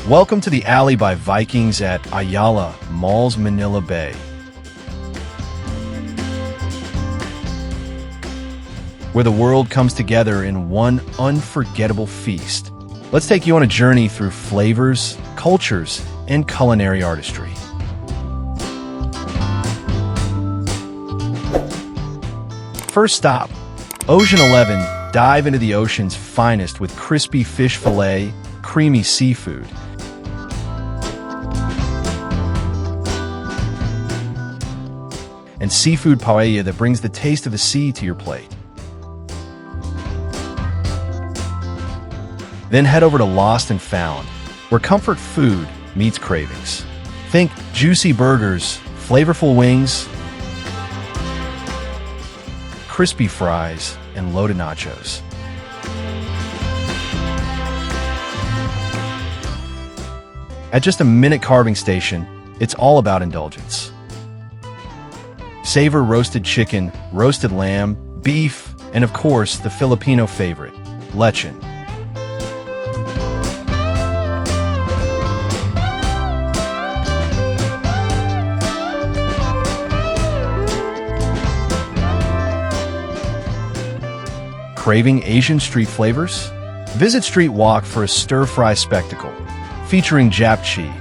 Welcome to the alley by Vikings at Ayala Malls Manila Bay. Where the world comes together in one unforgettable feast. Let's take you on a journey through flavors, cultures, and culinary artistry. First stop, Ocean 11. Dive into the ocean's finest with crispy fish fillet, creamy seafood, and seafood paella that brings the taste of the sea to your plate. Then head over to Lost and Found, where comfort food meets cravings. Think juicy burgers, flavorful wings, crispy fries, and loaded nachos. At just a minute carving station, it's all about indulgence. Savor roasted chicken, roasted lamb, beef, and of course, the Filipino favorite, Lechon. Craving Asian street flavors? Visit Street Wok for a stir-fry spectacle, featuring Japchae,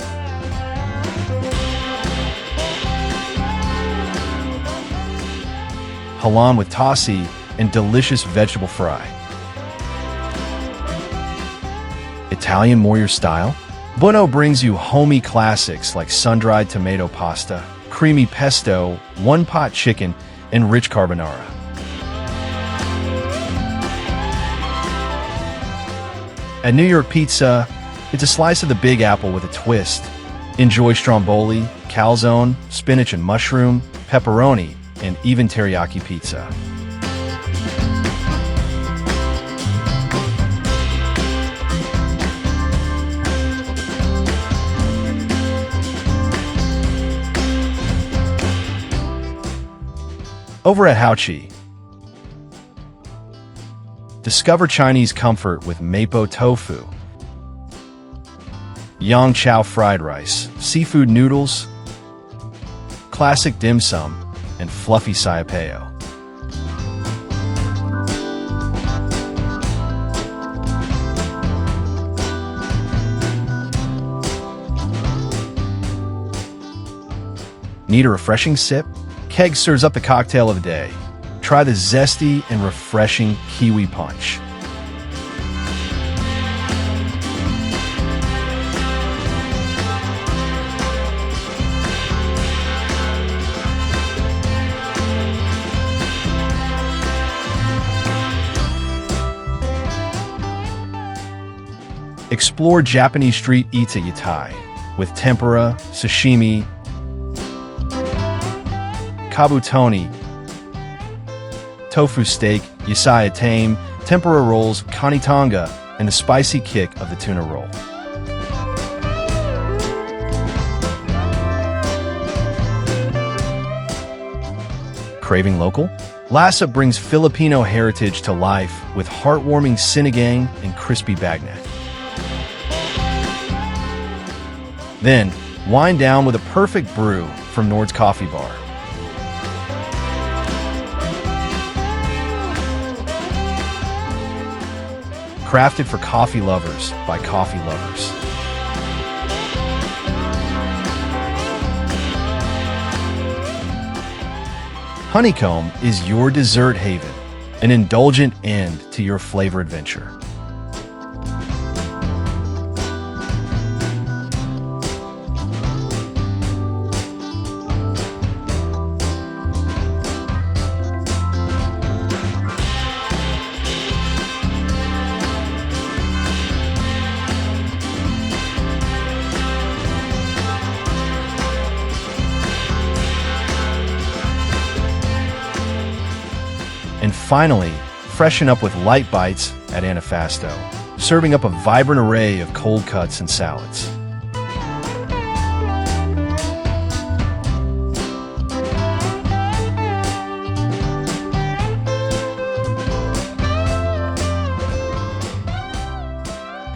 Halaan with Tausi, and delicious vegetable fry. Italian more your style? Buono brings you homey classics like sun-dried tomato pasta, creamy pesto, one-pot chicken, and rich carbonara. At New York Pizza, it's a slice of the Big Apple with a twist. Enjoy stromboli, calzone, spinach and mushroom, pepperoni, and even teriyaki pizza. Over at Japchae, discover Chinese comfort with mapo tofu, yang chow fried rice, seafood noodles, classic dim sum, and fluffy sayapeo. Need a refreshing sip? Keg serves up the cocktail of the day. Try the zesty and refreshing kiwi punch. Explore Japanese street eats at Yatai with tempura, sashimi, kabutoni, tofu steak, yasai tame, tempura rolls, kanitanga, and the spicy kick of the tuna roll. Craving local? Lassa brings Filipino heritage to life with heartwarming sinigang and crispy bagnet. Then, wind down with a perfect brew from Nord's Coffee Bar. Crafted for coffee lovers by coffee lovers. Honeycomb is your dessert haven, an indulgent end to your flavor adventure. And finally, freshen up with light bites at Antifasto, serving up a vibrant array of cold cuts and salads.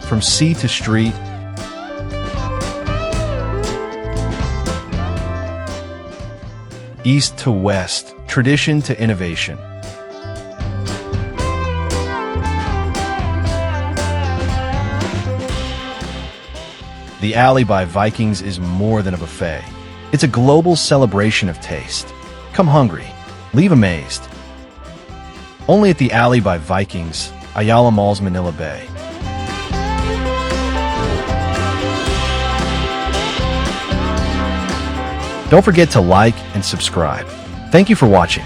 From sea to street, east to west, tradition to innovation. The Alley by Vikings is more than a buffet. It's a global celebration of taste. Come hungry, leave amazed. Only at the Alley by Vikings, Ayala Malls Manila Bay. Don't forget to like and subscribe. Thank you for watching.